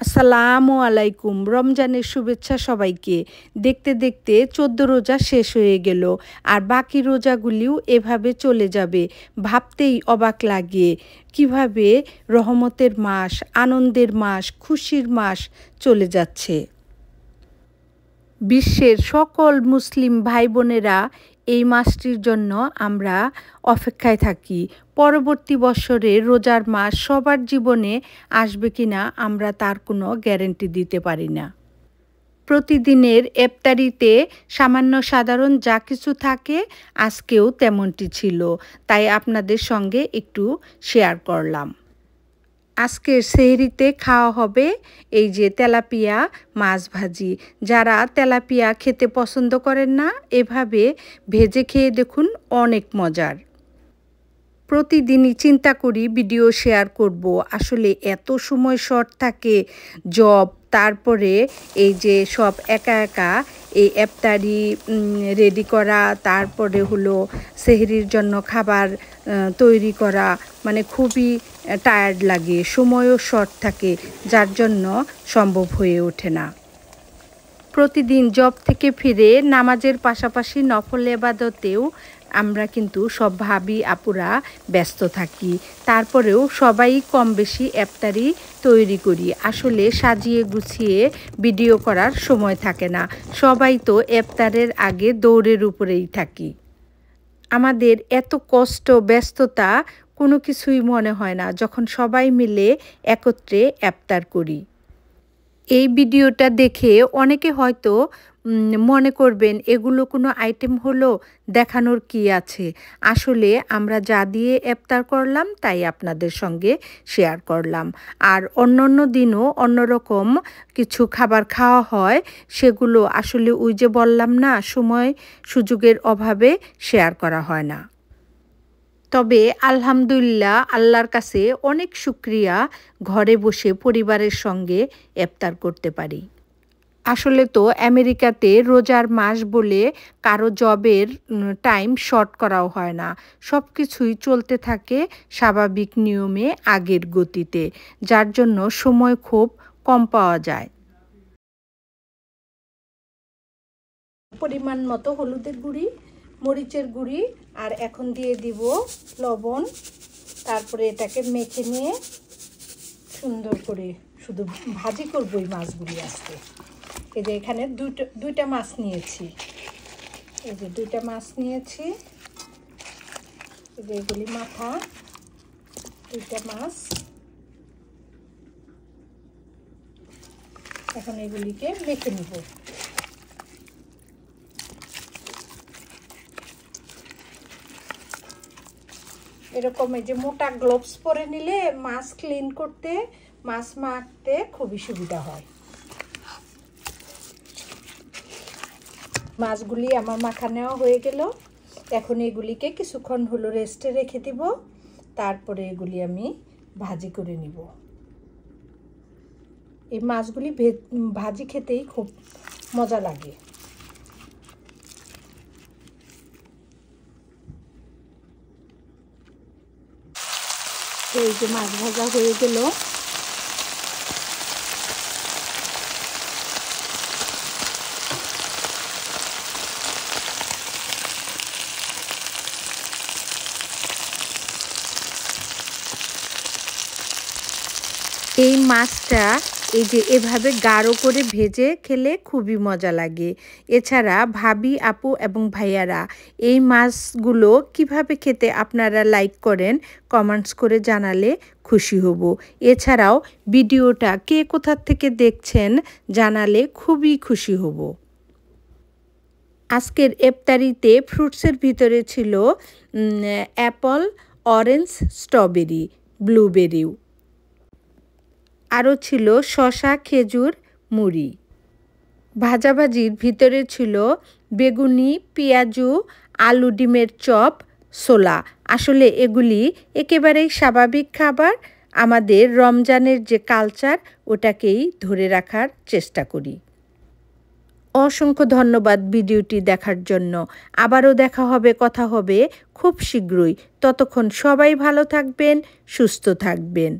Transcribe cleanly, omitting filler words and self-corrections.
আসসালামু আলাইকুম। রমজানের শুভেচ্ছা সবাইকে। দেখতে দেখতে ১৪ রোজা শেষ হয়ে গেল, আর বাকি রোজাগুলিও এভাবে চলে যাবে। ভাবতেই অবাক লাগে কিভাবে রহমতের মাস, আনন্দের মাস, খুশির মাস চলে যাচ্ছে। বিশ্বের সকল মুসলিম ভাই বোনেরা এই মাসটির জন্য আমরা অপেক্ষায় থাকি। পরবর্তী বছরে রোজার মাস সবার জীবনে আসবে কিনা আমরা তার কোনো গ্যারান্টি দিতে পারি না। প্রতিদিনের ইফতারিতে সামান্য সাধারণ যা কিছু থাকে, আজকেও তেমনটি ছিল, তাই আপনাদের সঙ্গে একটু শেয়ার করলাম। আজকের সেহরিতে খাওয়া হবে এই যে তেলাপিয়া মাছ ভাজি। যারা তেলাপিয়া খেতে পছন্দ করেন না, এভাবে ভেজে খেয়ে দেখুন, অনেক মজার। প্রতিদিনই চিন্তা করি ভিডিও শেয়ার করব, আসলে এত সময় শর্ট থাকে, জব, তারপরে এই যে সব একা একা এই ইফতারি রেডি করা, তারপরে হলো সেহরির জন্য খাবার তৈরি করা, মানে খুবই টায়ার্ড লাগে, সময়ও শর্ট থাকে, যার জন্য সম্ভব হয়ে ওঠে না। প্রতিদিন জব থেকে ফিরে নামাজের পাশাপাশি নফল ইবাদতেও আমরা কিন্তু সব ভাবি আপুরা ব্যস্ত থাকি। তারপরেও সবাই কম বেশি ইফতারি তৈরি করি। আসলে সাজিয়ে গুছিয়ে ভিডিও করার সময় থাকে না। সবাই তো ইফতারের আগে দৌড়ের উপরেই থাকি। আমাদের এত কষ্ট, ব্যস্ততা কোনো কিছুই মনে হয় না যখন সবাই মিলে একত্রে ইফতার করি। এই ভিডিওটা দেখে অনেকে হয়তো মনে করবেন এগুলো কোনো আইটেম হলো, দেখানোর কি আছে। আসলে আমরা যা দিয়ে ইফতার করলাম তাই আপনাদের সঙ্গে শেয়ার করলাম। আর অন্য দিনও অন্যরকম কিছু খাবার খাওয়া হয়, সেগুলো আসলে ওই যে বললাম না, সময় সুযোগের অভাবে শেয়ার করা হয় না। তবে আলহামদুলিল্লাহ, আল্লাহর কাছে অনেক শুকরিয়া, ঘরে বসে পরিবারের সঙ্গে ইফতার করতে পারি। আসলে তো আমেরিকাতে রোজার মাস বলে কারো জবের টাইম শর্ট করাও হয় না। সব কিছুই চলতে থাকে স্বাভাবিক নিয়মে, আগের গতিতে, যার জন্য সময় খুব কম পাওয়া যায়। পরিমাণ মতো হলুদের গুঁড়ি, মরিচের গুঁড়ি, আর এখন দিয়ে দিব লবণ। তারপরে এটাকে মেখে নিয়ে সুন্দর করে শুধু ভাজি করব এই মাছগুলি আজকে। এই যে এখানে দুইটা মাছ নিয়েছি, এই যে দুইটা মাছ নিয়েছি, এই যে এগুলি মাথা, দুইটা মাছ। এখন এগুলিকে মেখে নিব। এরকম এই যে মোটা গ্লোভস পরে নিলে মাছ ক্লিন করতে, মাছ মাখতে খুবই সুবিধা হয়। মাছগুলি আমার মাখা নেওয়া হয়ে গেল। এখন এগুলিকে কিছুক্ষণ হলো রেস্টে রেখে দিব, তারপরে এগুলি আমি ভাজি করে নিব। এই মাছগুলি ভাজি খেতেই খুব মজা লাগে। এই যে মাছ ভাজা হয়ে গেল। এই মাছটা এই যে এভাবে গাঢ় করে ভেজে খেলে খুবই মজা লাগে। এছাড়া ভাবি, আপু এবং ভাইয়ারা এই মাছগুলো কিভাবে খেতে আপনারা লাইক করেন, কমেন্টস করে জানালে খুশি হব। এছাড়াও ভিডিওটা কে কোথা থেকে দেখছেন জানালে খুবই খুশি হব। আজকের ইফতারিতে ফ্রুটসের ভিতরে ছিল অ্যাপল, অরেঞ্জ, স্ট্রবেরি, ব্লুবেরিও, আরও ছিল শসা, খেজুর, মুড়ি। ভাজাভাজির ভিতরে ছিল বেগুনি, পেঁয়াজু, আলু, ডিমের চপ, ছোলা। আসলে এগুলি একেবারেই স্বাভাবিক খাবার। আমাদের রমজানের যে কালচার, ওটাকেই ধরে রাখার চেষ্টা করি। অসংখ্য ধন্যবাদ ভিডিওটি দেখার জন্য। আবারও দেখা হবে, কথা হবে খুব শীঘ্রই। ততক্ষণ সবাই ভালো থাকবেন, সুস্থ থাকবেন।